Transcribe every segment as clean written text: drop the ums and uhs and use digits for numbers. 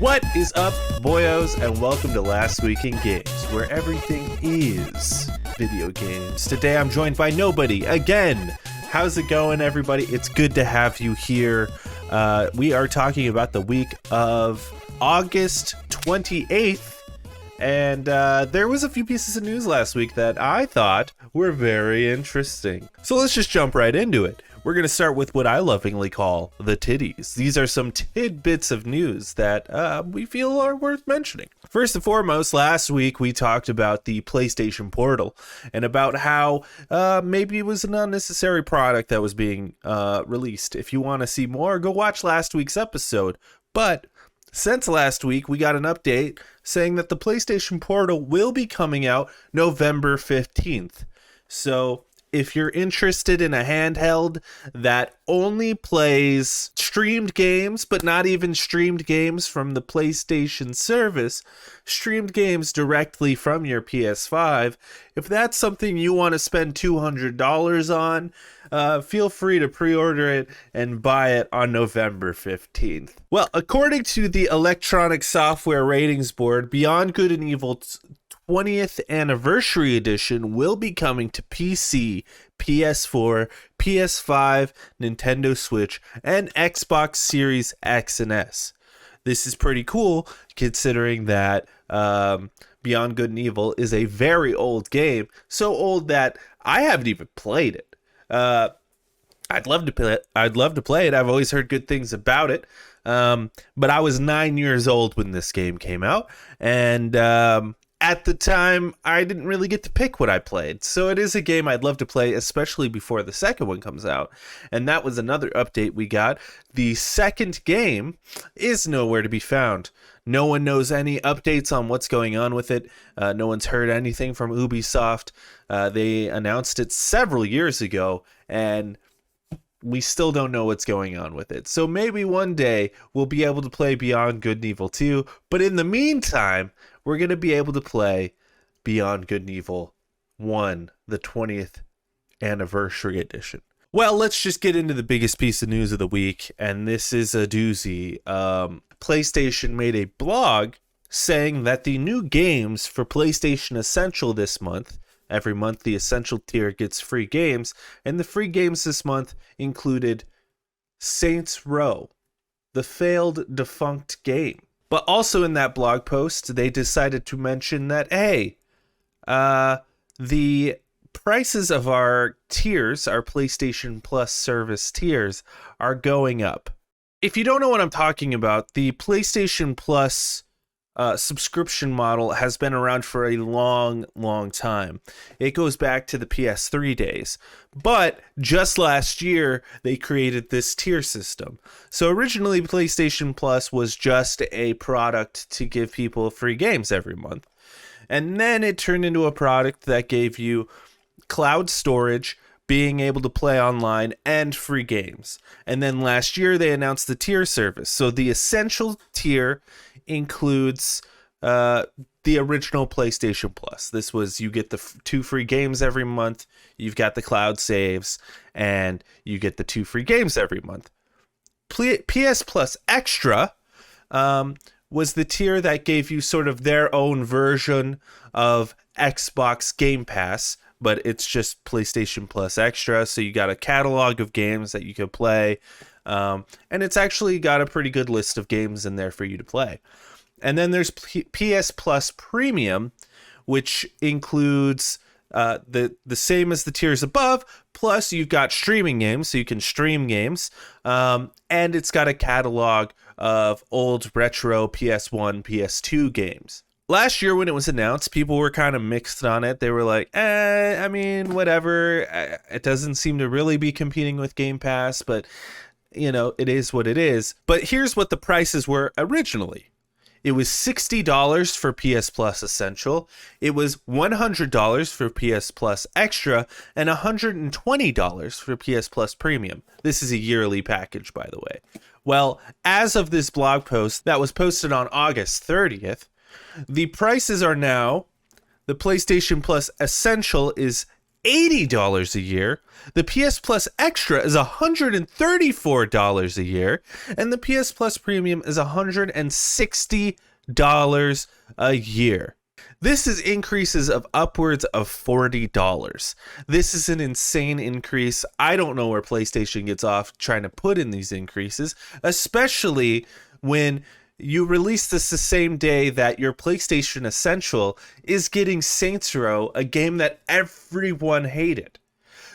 What is up, boyos, and welcome to Last Week in Games, where everything is video games. Today I'm joined by nobody again. How's it going, everybody? It's good to have you here. We are talking about the week of August 28th, and there was a few pieces of news last week that I thought were very interesting. So let's just jump right into it. We're going to start with what I lovingly call the titties. These are some tidbits of news that we feel are worth mentioning. First and foremost, last week we talked about the PlayStation Portal and about how maybe it was an unnecessary product that was being released. If you want to see more, go watch last week's episode. But since last week, we got an update saying that the PlayStation Portal will be coming out November 15th. So if you're interested in a handheld that only plays streamed games, but not even streamed games from the PlayStation service, streamed games directly from your PS5, if that's something you want to spend $200 on, feel free to pre-order it and buy it on November 15th. Well, according to the Electronic Software Ratings Board, Beyond Good and Evil 20th Anniversary Edition will be coming to PC, PS4, PS5, Nintendo Switch, and Xbox Series X and S. This is pretty cool considering that Beyond Good and Evil is a very old game, so old that I haven't even played it. I'd love to play it. I've always heard good things about it. But I was 9 years old when this game came out, and at the time, I didn't really get to pick what I played. So it is a game I'd love to play, especially before the second one comes out. And that was another update we got. The second game is nowhere to be found. No one knows any updates on what's going on with it. No one's heard anything from Ubisoft. They announced it several years ago, and we still don't know what's going on with it. So maybe one day we'll be able to play Beyond Good and Evil 2. But in the meantime, we're going to be able to play Beyond Good and Evil 1, the 20th Anniversary Edition. Well, let's just get into the biggest piece of news of the week, and this is a doozy. PlayStation made a blog saying that the new games for PlayStation Essential this month, every month the Essential tier gets free games, and the free games this month included Saints Row, the failed defunct game. But also in that blog post, they decided to mention that, hey, the prices of our tiers, our PlayStation Plus service tiers, are going up. If you don't know what I'm talking about, the PlayStation Plus subscription model has been around for a long, long time. It goes back to the PS3 days. But just last year, they created this tier system. So originally, PlayStation Plus was just a product to give people free games every month. And then it turned into a product that gave you cloud storage, being able to play online, and free games. And then last year, they announced the tier service. So the Essential tier includes the original PlayStation Plus. This was, you get the 2 free games every month, you've got the cloud saves, and you get the 2 free games every month. PS Plus Extra was the tier that gave you sort of their own version of Xbox Game Pass, but it's just PlayStation Plus Extra, so you got a catalog of games that you can play, and it's actually got a pretty good list of games in there for you to play. And then there's PS Plus Premium, which includes the same as the tiers above, plus you've got streaming games, so you can stream games, and it's got a catalog of old retro PS1, PS2 games. Last year when it was announced, people were kind of mixed on it. They were like, I mean, whatever. It doesn't seem to really be competing with Game Pass, but, you know, it is what it is. But here's what the prices were originally. It was $60 for PS Plus Essential. It was $100 for PS Plus Extra and $120 for PS Plus Premium. This is a yearly package, by the way. Well, as of this blog post that was posted on August 30th, the prices are now, the PlayStation Plus Essential is $80 a year. The PS Plus Extra is $134 a year. And the PS Plus Premium is $160 a year. This is increases of upwards of $40. This is an insane increase. I don't know where PlayStation gets off trying to put in these increases, especially when you release this the same day that your PlayStation Essential is getting Saints Row, a game that everyone hated.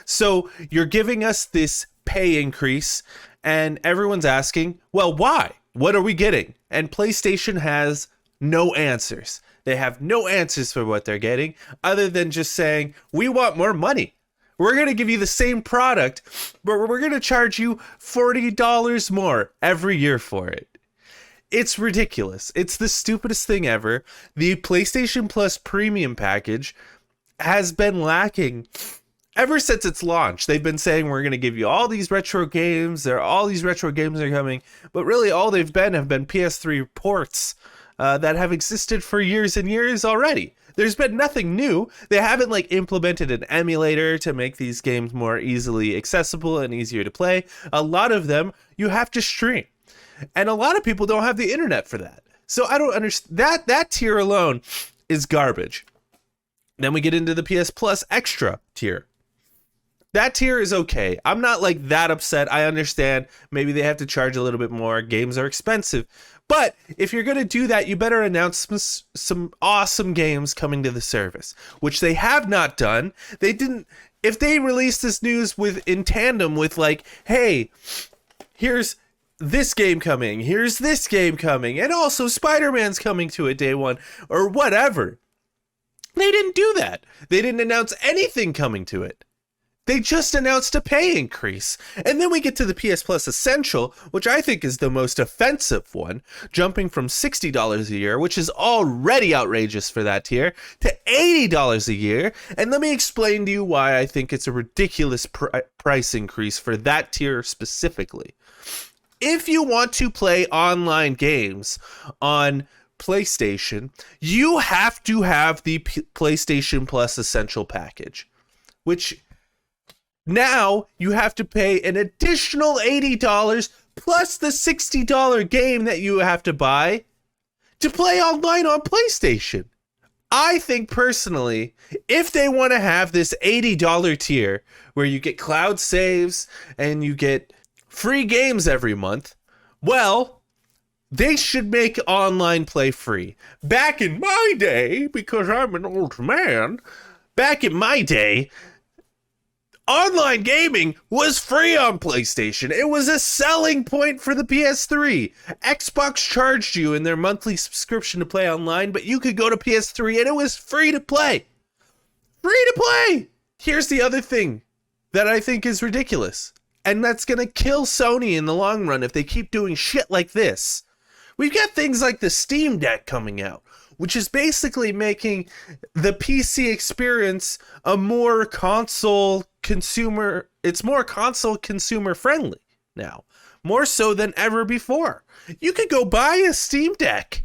So you're giving us this pay increase, and everyone's asking, well, why? What are we getting? And PlayStation has no answers. They have no answers for what they're getting, other than just saying, we want more money. We're going to give you the same product, but we're going to charge you $40 more every year for it. It's ridiculous. It's the stupidest thing ever. The PlayStation Plus Premium package has been lacking ever since its launch. They've been saying we're going to give you all these retro games. All these retro games are coming, but really all they've been have been PS3 ports that have existed for years and years already. There's been nothing new. They haven't implemented an emulator to make these games more easily accessible and easier to play. A lot of them you have to stream. And a lot of people don't have the internet for that. So I don't understand. That tier alone is garbage. Then we get into the PS Plus Extra tier. That tier is okay. I'm not that upset. I understand maybe they have to charge a little bit more. Games are expensive. But if you're going to do that, you better announce some awesome games coming to the service, which they have not done. They didn't. If they released this news in tandem with hey, here's this game coming, here's this game coming, and also Spider-Man's coming to it day one, or whatever. They didn't do that. They didn't announce anything coming to it. They just announced a pay increase. And then we get to the PS Plus Essential, which I think is the most offensive one, jumping from $60 a year, which is already outrageous for that tier, to $80 a year. And let me explain to you why I think it's a ridiculous price increase for that tier specifically. If you want to play online games on PlayStation, you have to have the PlayStation Plus Essential package, which now you have to pay an additional $80 plus the $60 game that you have to buy to play online on PlayStation. I think personally, if they want to have this $80 tier where you get cloud saves and you get free games every month, well, they should make online play free. Back in my day, because I'm an old man, back in my day, online gaming was free on PlayStation. It was a selling point for the PS3. Xbox charged you in their monthly subscription to play online, but you could go to PS3 and it was free to play. Free to play! Here's the other thing that I think is ridiculous, and that's going to kill Sony in the long run if they keep doing shit like this. We've got things like the Steam Deck coming out, which is basically making the PC experience a more console consumer. It's more console consumer friendly now, more so than ever before. You could go buy a Steam Deck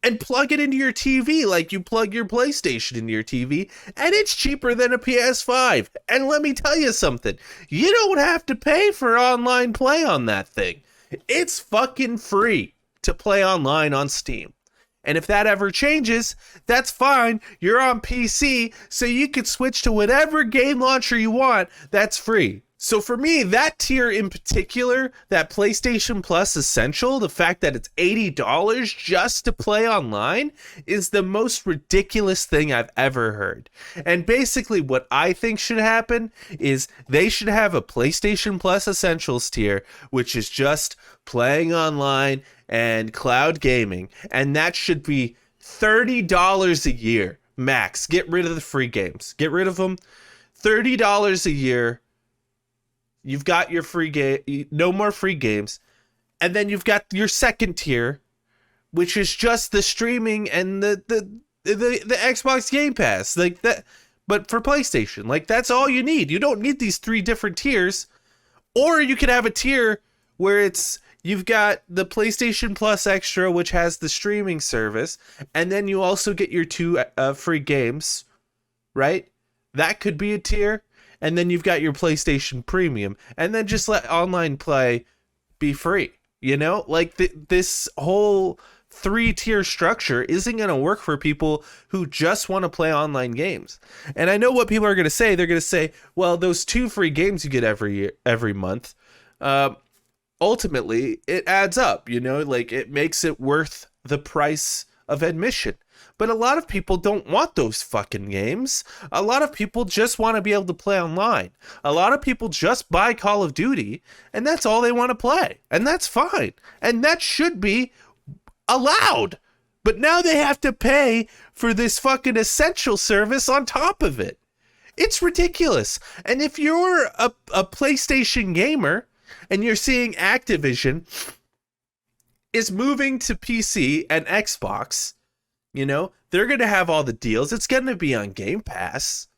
and plug it into your TV like you plug your PlayStation into your TV, and it's cheaper than a PS5. And let me tell you something, you don't have to pay for online play on that thing. It's fucking free to play online on Steam. And if that ever changes, that's fine. You're on PC, so you could switch to whatever game launcher you want that's free. So for me, that tier in particular, that PlayStation Plus Essential, the fact that it's $80 just to play online, is the most ridiculous thing I've ever heard. And basically what I think should happen is they should have a PlayStation Plus Essentials tier, which is just playing online and cloud gaming, and that should be $30 a year max. Get rid of the free games. Get rid of them. $30 a year. You've got your free game, no more free games. And then you've got your second tier, which is just the streaming and the Xbox Game Pass. Like that, but for PlayStation. Like that's all you need. You don't need these three different tiers. Or you could have a tier where you've got the PlayStation Plus Extra, which has the streaming service, and then you also get your two free games, right? That could be a tier. And then you've got your PlayStation Premium, and then just let online play be free. You know, like this whole 3-tier structure isn't going to work for people who just want to play online games. And I know what people are going to say. They're going to say, well, those 2 free games you get every month, ultimately it adds up, you know, like it makes it worth the price of admission. But a lot of people don't want those fucking games. A lot of people just want to be able to play online. A lot of people just buy Call of Duty, and that's all they want to play. And that's fine. And that should be allowed. But now they have to pay for this fucking essential service on top of it. It's ridiculous. And if you're a PlayStation gamer and you're seeing Activision is moving to PC and Xbox, you know, they're going to have all the deals. It's going to be on Game Pass.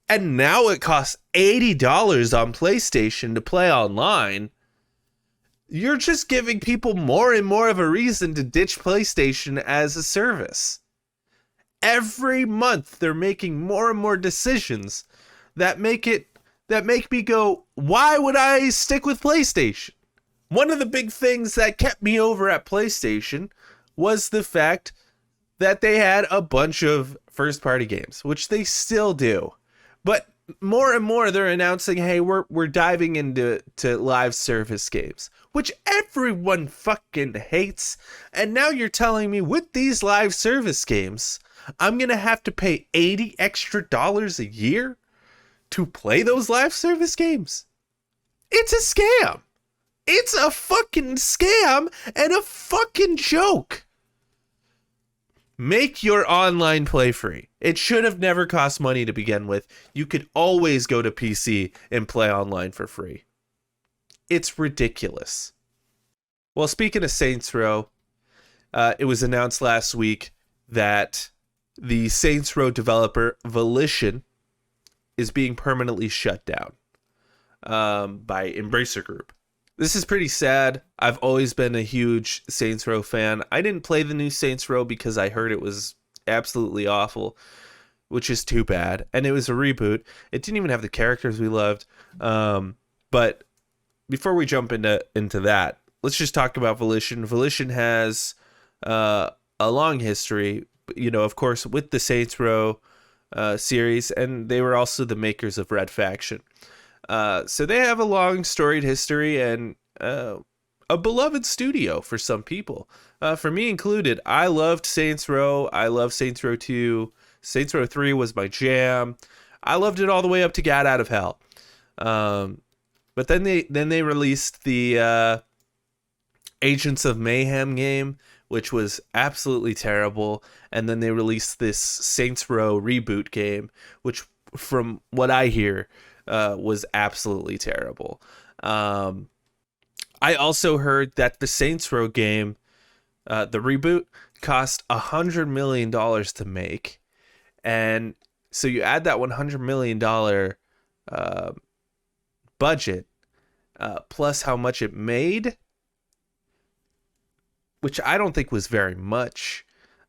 And now it costs $80 on PlayStation to play online. You're just giving people more and more of a reason to ditch PlayStation as a service. Every month they're making more and more decisions that make me go, why would I stick with PlayStation? One of the big things that kept me over at PlayStation was the fact that they had a bunch of first-party games, which they still do. But more and more they're announcing, hey, we're diving into live service games, which everyone fucking hates. And now you're telling me with these live service games, I'm going to have to pay $80 extra a year to play those live service games? It's a scam. It's a fucking scam and a fucking joke. Make your online play free. It should have never cost money to begin with. You could always go to PC and play online for free. It's ridiculous. Well, speaking of Saints Row, it was announced last week that the Saints Row developer Volition is being permanently shut down by Embracer Group. This is pretty sad. I've always been a huge Saints Row fan. I didn't play the new Saints Row because I heard it was absolutely awful, which is too bad. And it was a reboot. It didn't even have the characters we loved. But before we jump into that, let's just talk about Volition. Volition has a long history, you know, of course, with the Saints Row series, and they were also the makers of Red Faction. So they have a long storied history and a beloved studio for some people. For me included, I loved Saints Row. I love Saints Row 2. Saints Row 3 was my jam. I loved it all the way up to Gat Out of Hell. But then they released the Agents of Mayhem game, which was absolutely terrible. And then they released this Saints Row reboot game, which from what I hear was absolutely terrible. I also heard that the Saints Row game, the reboot, cost $100 million to make. And so you add that $100 million budget plus how much it made, which I don't think was very much.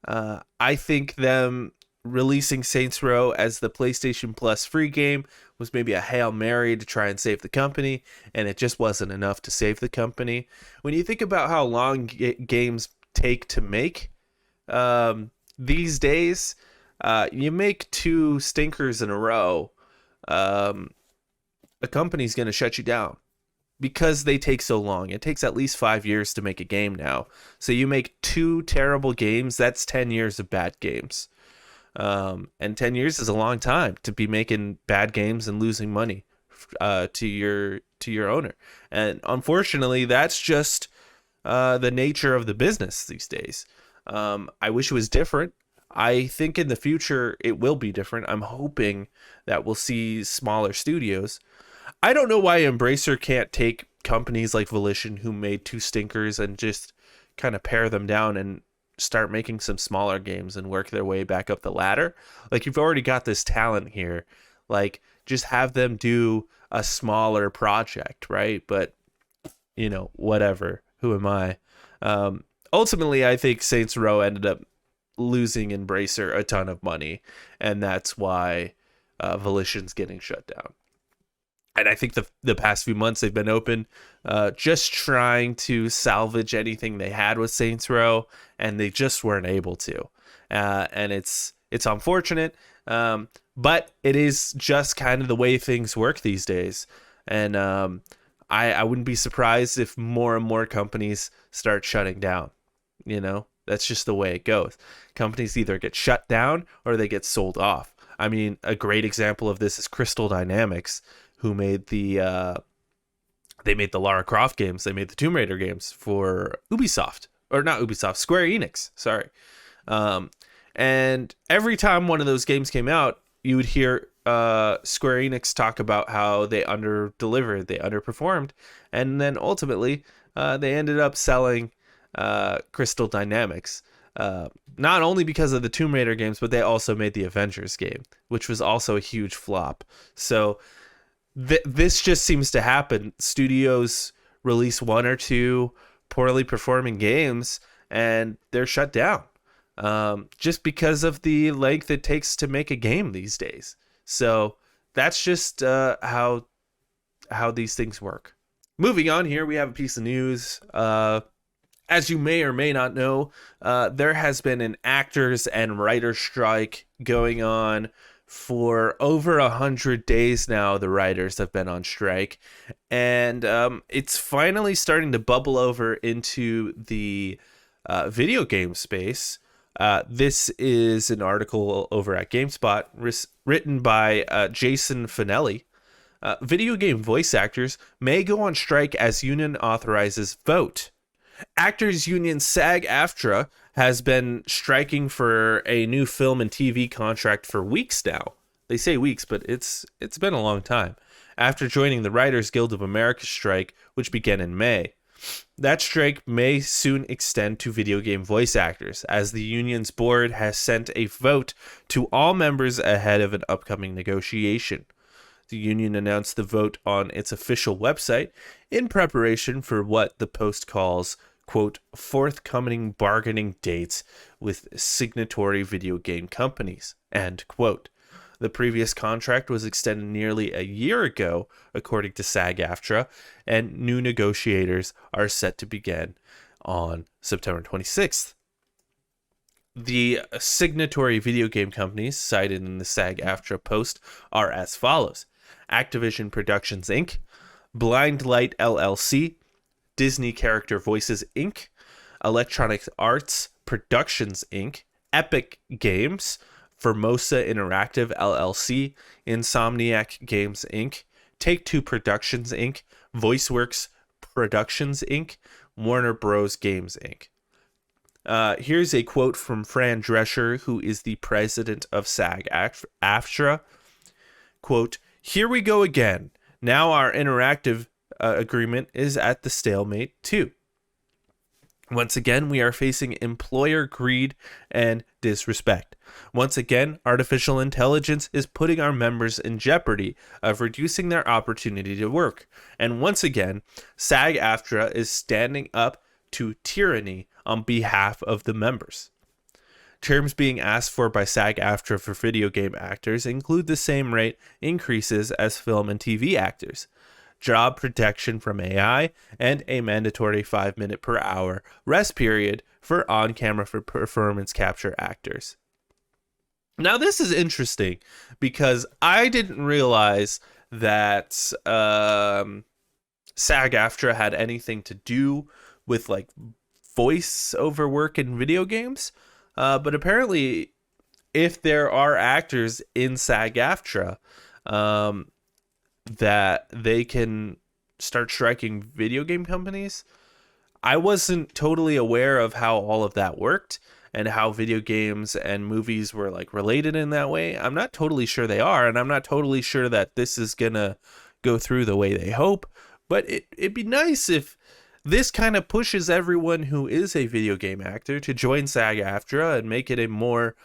I think them releasing Saints Row as the PlayStation Plus free game was maybe a Hail Mary to try and save the company, and it just wasn't enough to save the company. When you think about how long games take to make these days, you make 2 stinkers in a row, a company's going to shut you down because they take so long. It takes at least 5 years to make a game now. So you make 2 terrible games, that's 10 years of bad games. And 10 years is a long time to be making bad games and losing money to your owner. And unfortunately, that's just the nature of the business these days. I wish it was different. I think in the future it will be different. I'm hoping that we'll see smaller studios. I don't know why Embracer can't take companies like Volition, who made 2 stinkers, and just kind of pare them down and start making some smaller games and work their way back up the ladder. Like, you've already got this talent here. Like, just have them do a smaller project, right? But, you know, whatever. Who am I? Ultimately, I think Saints Row ended up losing Embracer a ton of money, and that's why Volition's getting shut down. And I think the past few months they've been open, just trying to salvage anything they had with Saints Row, and they just weren't able to. And it's unfortunate, but it is just kind of the way things work these days. And I wouldn't be surprised if more and more companies start shutting down. You know, that's just the way it goes. Companies either get shut down or they get sold off. I mean, a great example of this is Crystal Dynamics, who made the Lara Croft games. They made the Tomb Raider games for Ubisoft, or not Ubisoft, Square Enix. Sorry. And every time one of those games came out, you would hear Square Enix talk about how they under-delivered, they underperformed, and then ultimately they ended up selling Crystal Dynamics. Not only because of the Tomb Raider games, but they also made the Avengers game, which was also a huge flop. So this just seems to happen. Studios release one or two poorly performing games and they're shut down, just because of the length it takes to make a game these days. So that's just how these things work. Moving on here, we have a piece of news. As you may or may not know, there has been an actors and writers strike going on for over 100 days now. The writers have been on strike, and it's finally starting to bubble over into the video game space. This is an article over at GameSpot written by Jason Finelli. Video game voice actors may go on strike as union authorizes vote. Actors union SAG-AFTRA has been striking for a new film and TV contract for weeks now. They say weeks, but it's been a long time. After joining the Writers Guild of America strike, which began in May. That strike may soon extend to video game voice actors, as the union's board has sent a vote to all members ahead of an upcoming negotiation. The union announced the vote on its official website in preparation for what the Post calls, quote, forthcoming bargaining dates with signatory video game companies, end quote. The previous contract was extended nearly a year ago, according to SAG-AFTRA, and new negotiators are set to begin on September 26th. The signatory video game companies cited in the SAG-AFTRA post are as follows: Activision Productions, Inc., Blind Light LLC, Disney Character Voices, Inc., Electronic Arts Productions, Inc., Epic Games, Formosa Interactive LLC, Insomniac Games, Inc., Take-Two Productions, Inc., VoiceWorks Productions, Inc., Warner Bros. Games, Inc. Here's a quote from Fran Drescher, who is the president of SAG-AFTRA. Quote, "Here we go again. Now our interactive agreement is at the stalemate too. Once again, we are facing employer greed and disrespect. Once again, artificial intelligence is putting our members in jeopardy of reducing their opportunity to work. And once again, SAG-AFTRA is standing up to tyranny on behalf of the members. Terms being asked for by SAG-AFTRA for video game actors include the same rate increases as film and TV actors, job protection from AI, and a mandatory 5-minute per hour rest period for on-camera for performance capture actors." Now, this is interesting because I didn't realize that SAG-AFTRA had anything to do with like voice over work in video games. But apparently, if there are actors in SAG-AFTRA, that they can start striking video game companies. I wasn't totally aware of how all of that worked and how video games and movies were like related in that way. I'm not totally sure they are, and I'm not totally sure that this is gonna go through the way they hope, but it'd be nice if this kind of pushes everyone who is a video game actor to join SAG-AFTRA and make it a more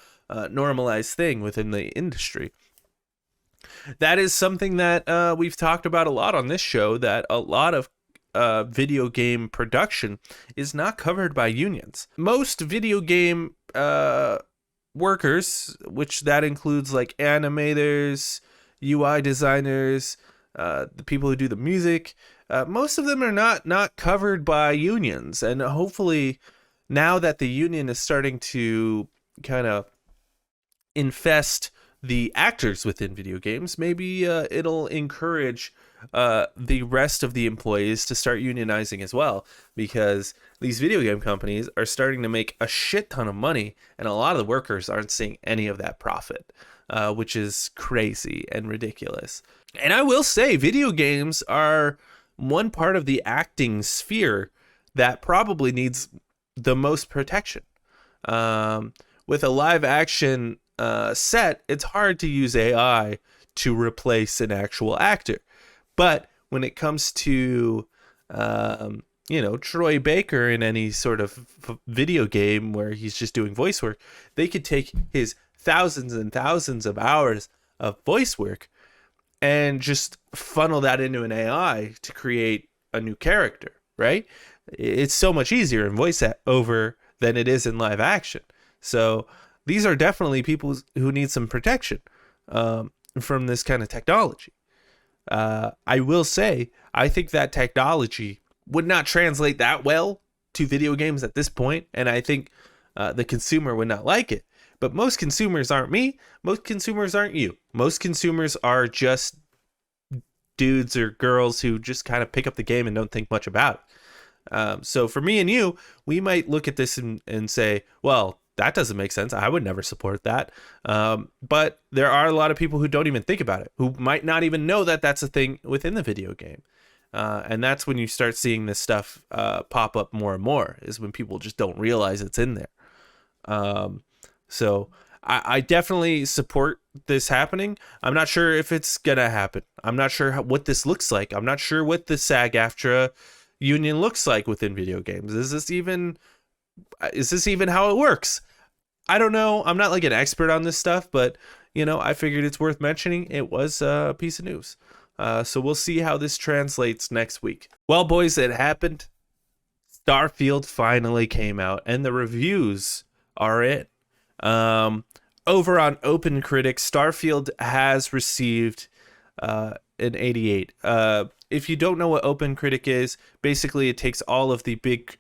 normalized thing within the industry. That is something that we've talked about a lot on this show, that a lot of video game production is not covered by unions. Most video game workers, which that includes like animators, UI designers, the people who do the music. Most of them are not covered by unions, and hopefully, now that the union is starting to kind of infest the actors within video games, maybe it'll encourage the rest of the employees to start unionizing as well, because these video game companies are starting to make a shit ton of money, and a lot of the workers aren't seeing any of that profit, which is crazy and ridiculous. And I will say, video games are one part of the acting sphere that probably needs the most protection. With a live action set, it's hard to use AI to replace an actual actor. But when it comes to, Troy Baker in any sort of video game where he's just doing voice work, they could take his thousands and thousands of hours of voice work and just funnel that into an AI to create a new character, right? It's so much easier in voice over than it is in live action. So these are definitely people who need some protection from this kind of technology. I will say, I think that technology would not translate that well to video games at this point, and I think the consumer would not like it. But most consumers aren't me. Most consumers aren't you. Most consumers are just dudes or girls who just kind of pick up the game and don't think much about it. So for me and you, we might look at this and say, well, that doesn't make sense. I would never support that. But there are a lot of people who don't even think about it, who might not even know that that's a thing within the video game. And that's when you start seeing this stuff pop up more and more, is when people just don't realize it's in there. So I definitely support this happening. I'm not sure if it's going to happen. I'm not sure what this looks like. I'm not sure what the SAG-AFTRA union looks like within video games. Is this even how it works? I don't know. I'm not like an expert on this stuff, but I figured it's worth mentioning. It was a piece of news. So we'll see how this translates next week. Well, boys, it happened. Starfield finally came out, and the reviews are in. Over on OpenCritic, Starfield has received an 88. If you don't know what OpenCritic is, basically it takes all of the big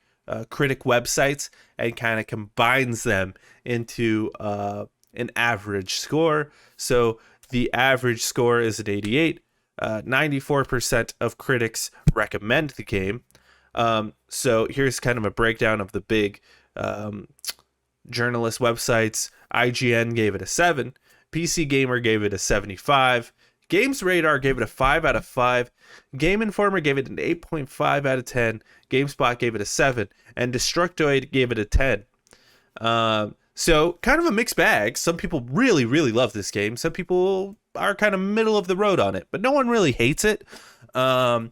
critic websites and kind of combines them into an average score. So the average score is an 88. 94% of critics recommend the game. So here's kind of a breakdown of the big journalist websites. IGN gave it a 7. PC Gamer gave it a 75. Games Radar gave it a 5 out of 5. Game Informer gave it an 8.5 out of 10. GameSpot gave it a 7. And Destructoid gave it a 10. So kind of a mixed bag. Some people really, really love this game. Some people are kind of middle of the road on it, but no one really hates it. I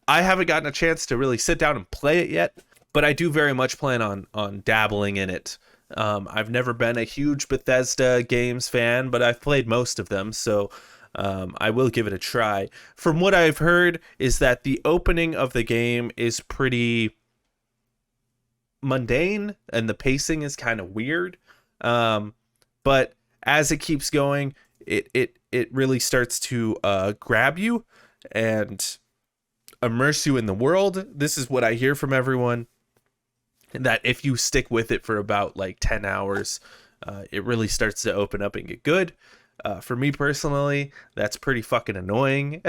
haven't gotten a chance to really sit down and play it yet, but I do very much plan on dabbling in it. I've never been a huge Bethesda games fan, but I've played most of them, so I will give it a try. From what I've heard is that the opening of the game is pretty mundane and the pacing is kind of weird. But as it keeps going, it really starts to grab you and immerse you in the world. This is what I hear from everyone, that if you stick with it for about like 10 hours, it really starts to open up and get good. For me personally, that's pretty fucking annoying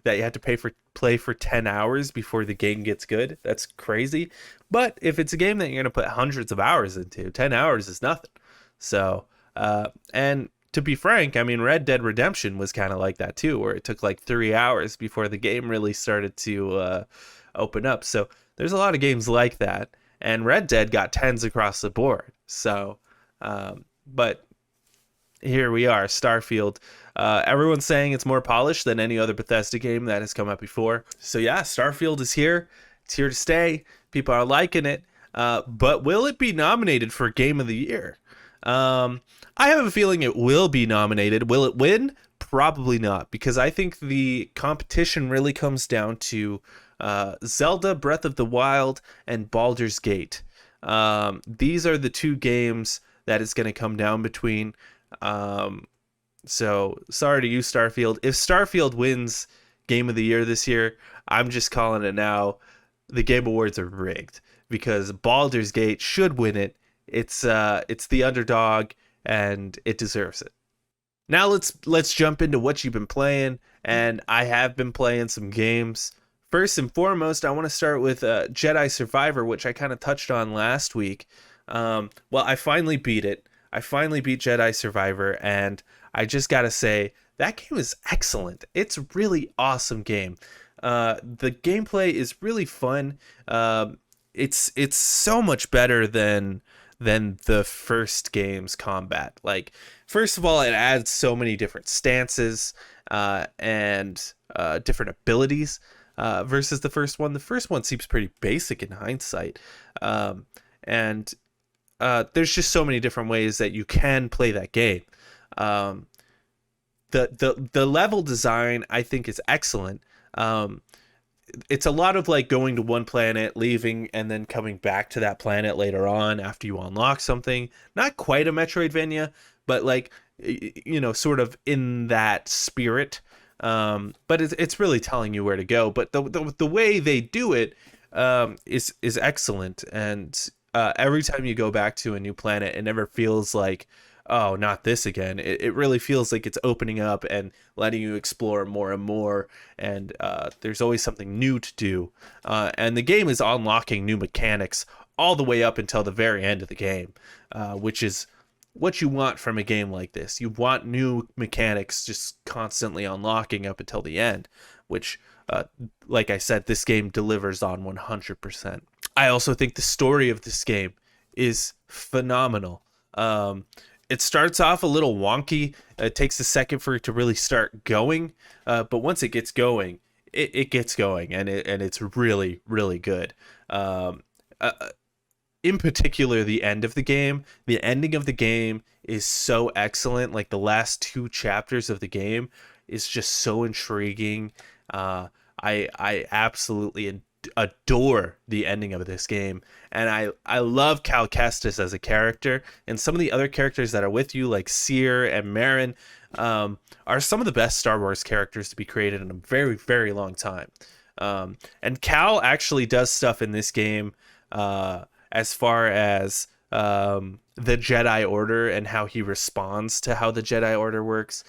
that you have to play for 10 hours before the game gets good. That's crazy. But if it's a game that you're going to put hundreds of hours into, 10 hours is nothing. So, and to be frank, I mean, Red Dead Redemption was kind of like that too, where it took like 3 hours before the game really started to open up. So there's a lot of games like that. And Red Dead got 10s across the board. So, but here we are, Starfield. Everyone's saying it's more polished than any other Bethesda game that has come out before. So yeah, Starfield is here. It's here to stay. People are liking it. But will it be nominated for Game of the Year? I have a feeling it will be nominated. Will it win? Probably not, because I think the competition really comes down to Zelda Breath of the Wild and Baldur's Gate. These are the two games that is going to come down between. So sorry to you, Starfield. If Starfield wins Game of the Year this year, I'm just calling it now. The Game Awards are rigged because Baldur's Gate should win it. It's the underdog and it deserves it. Now let's jump into what you've been playing, and I have been playing some games. First and foremost, I want to start with Jedi Survivor, which I kind of touched on last week. Well, I finally beat it. I finally beat Jedi Survivor, and I just gotta say that game is excellent. It's a really awesome game. The gameplay is really fun. It's so much better than the first game's combat. Like, first of all, it adds so many different stances and different abilities versus the first one. The first one seems pretty basic in hindsight, and there's just so many different ways that you can play that game. The level design, I think, is excellent. It's a lot of like going to one planet, leaving, and then coming back to that planet later on after you unlock something. Not quite a Metroidvania, but like, sort of in that spirit. But it's really telling you where to go. But the way they do it is excellent. And every time you go back to a new planet, it never feels like, oh, not this again. It really feels like it's opening up and letting you explore more and more, and there's always something new to do. And the game is unlocking new mechanics all the way up until the very end of the game, which is what you want from a game like this. You want new mechanics just constantly unlocking up until the end, which, like I said, this game delivers on 100%. I also think the story of this game is phenomenal. It starts off a little wonky. It takes a second for it to really start going, but once it gets going, it gets going, and it's really, really good. In particular, the end of the game. The ending of the game is so excellent. Like, the last 2 chapters of the game is just so intriguing. I absolutely adore the ending of this game, and I love Cal Kestis as a character, and some of the other characters that are with you, like Seer and Marin, are some of the best Star Wars characters to be created in a very, very long time. And Cal actually does stuff in this game as far as the Jedi Order and how he responds to how the Jedi Order works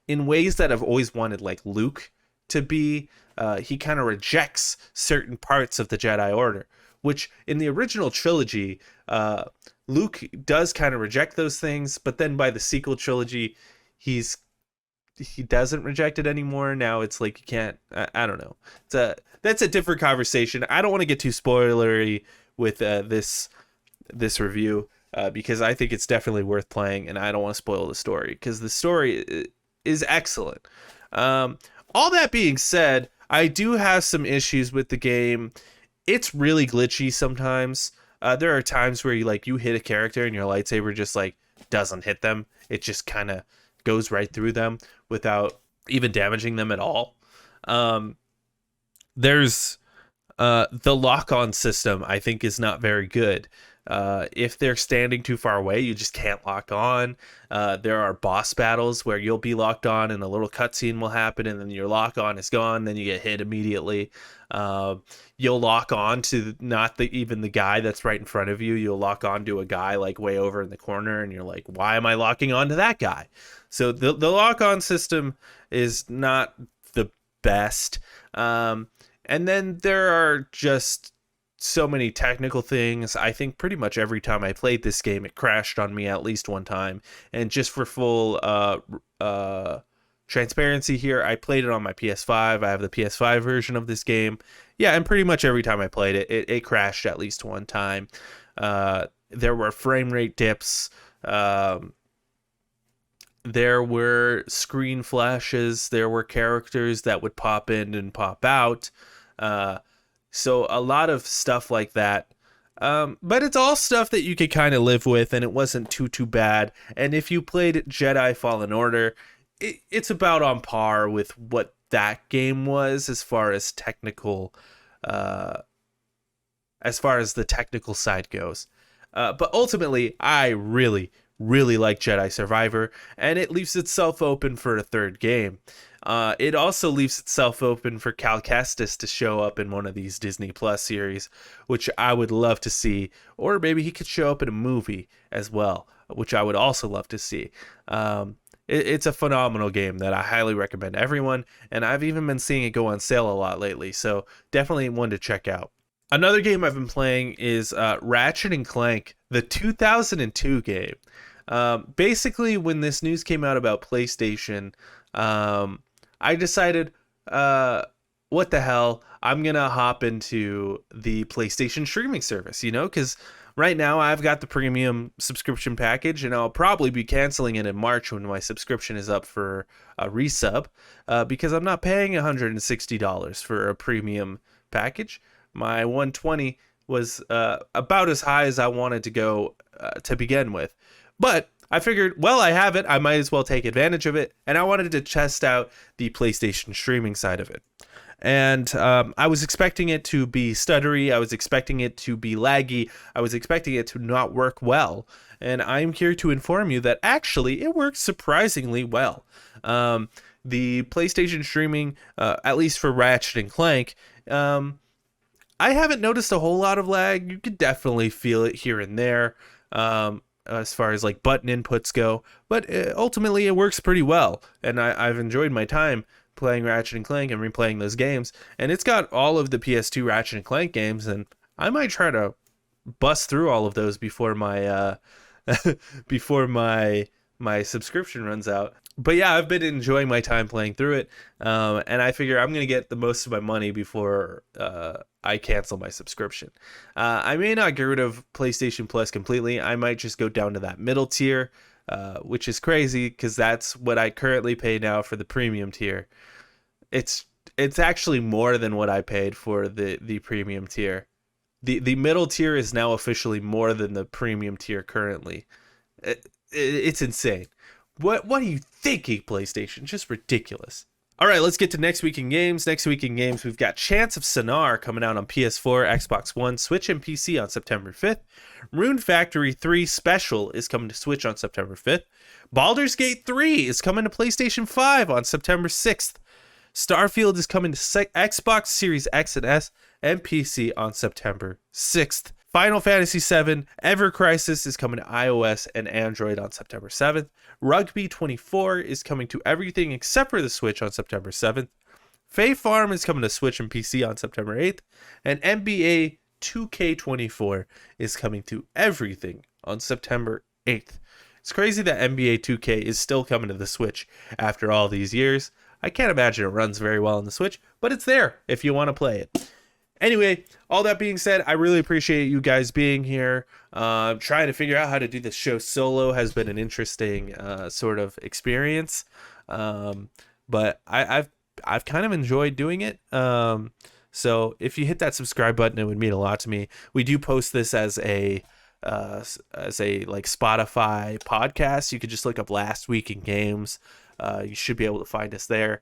in ways that I've always wanted, like, Luke to be. He kind of rejects certain parts of the Jedi Order, which in the original trilogy, Luke does kind of reject those things, but then by the sequel trilogy, he doesn't reject it anymore. Now it's like you can't. I don't know. That's a different conversation. I don't want to get too spoilery with this review because I think it's definitely worth playing, and I don't want to spoil the story because the story is excellent. All that being said, I do have some issues with the game. It's really glitchy sometimes. There are times where you hit a character and your lightsaber just like doesn't hit them. It just kind of goes right through them without even damaging them at all. There's the lock-on system, I think, is not very good. If they're standing too far away, you just can't lock on. There are boss battles where you'll be locked on and a little cutscene will happen and then your lock on is gone, then you get hit immediately. You'll lock on to not even the guy that's right in front of you. You'll lock on to a guy like way over in the corner and you're like, why am I locking on to that guy? So the lock-on system is not the best. And then there are just so many technical things. I think pretty much every time I played this game, it crashed on me at least one time. And just for full transparency here, I played it on my PS5. I have the PS5 version of this game. Yeah, and pretty much every time I played it, it crashed at least one time. There were frame rate dips. There were screen flashes. There were characters that would pop in and pop out. So a lot of stuff like that. But it's all stuff that you could kind of live with, and it wasn't too bad. And if you played Jedi Fallen Order, it's about on par with what that game was as far as technical, as far as the technical side goes. But ultimately, I really, really like Jedi Survivor, and it leaves itself open for a third game. It also leaves itself open for Cal Kestis to show up in one of these Disney Plus series, which I would love to see, or maybe he could show up in a movie as well, which I would also love to see. It's a phenomenal game that I highly recommend everyone, and I've even been seeing it go on sale a lot lately, so definitely one to check out. Another game I've been playing is Ratchet and Clank, the 2002 game. Basically, when this news came out about PlayStation, I decided, what the hell, I'm going to hop into the PlayStation streaming service, because right now I've got the premium subscription package, and I'll probably be canceling it in March when my subscription is up for a resub, because I'm not paying $160 for a premium package. My 120 was about as high as I wanted to go to begin with. But I figured, well, I have it. I might as well take advantage of it. And I wanted to test out the PlayStation streaming side of it. And I was expecting it to be stuttery. I was expecting it to be laggy. I was expecting it to not work well. And I'm here to inform you that actually it works surprisingly well. The PlayStation streaming, at least for Ratchet and Clank, I haven't noticed a whole lot of lag. You could definitely feel it here and there, as far as like button inputs go, but ultimately it works pretty well. And I've enjoyed my time playing Ratchet and Clank and replaying those games. And it's got all of the PS2 Ratchet and Clank games, and I might try to bust through all of those before my my subscription runs out. But yeah, I've been enjoying my time playing through it, and I figure I'm going to get the most of my money before I cancel my subscription. I may not get rid of PlayStation Plus completely. I might just go down to that middle tier, which is crazy because that's what I currently pay now for the premium tier. It's actually more than what I paid for the premium tier. The middle tier is now officially more than the premium tier currently. It's insane. What are you thinking, PlayStation? Just ridiculous. All right, let's get to next week in games. Next week in games, we've got Chants of Sonar coming out on PS4, Xbox One, Switch, and PC on September 5th. Rune Factory 3 Special is coming to Switch on September 5th. Baldur's Gate 3 is coming to PlayStation 5 on September 6th. Starfield is coming to Xbox Series X and S and PC on September 6th. Final Fantasy VII Ever Crisis is coming to iOS and Android on September 7th. Rugby 24 is coming to everything except for the Switch on September 7th. Fae Farm is coming to Switch and PC on September 8th. And NBA 2K24 is coming to everything on September 8th. It's crazy that NBA 2K is still coming to the Switch after all these years. I can't imagine it runs very well on the Switch, but it's there if you want to play it. Anyway, all that being said, I really appreciate you guys being here. Trying to figure out how to do this show solo has been an interesting sort of experience, but I've kind of enjoyed doing it. So if you hit that subscribe button, it would mean a lot to me. We do post this as a like Spotify podcast. You could just look up Last Week in Games. You should be able to find us there.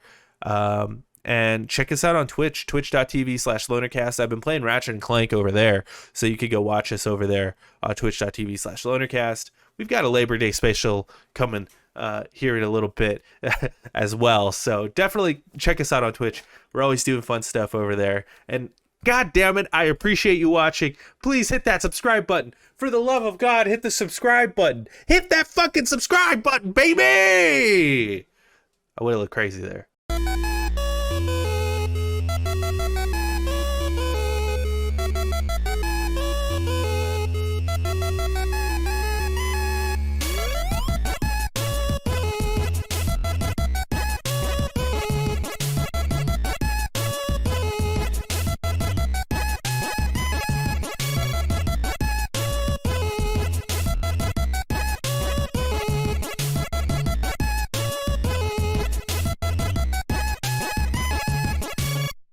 And check us out on Twitch, twitch.tv/lonercast. I've been playing Ratchet and Clank over there, so you could go watch us over there on twitch.tv/lonercast. We've got a Labor Day special coming here in a little bit as well, so definitely check us out on Twitch. We're always doing fun stuff over there. And God damn it, I appreciate you watching. Please hit that subscribe button. For the love of God, hit the subscribe button. Hit that fucking subscribe button, baby! I would have looked crazy there.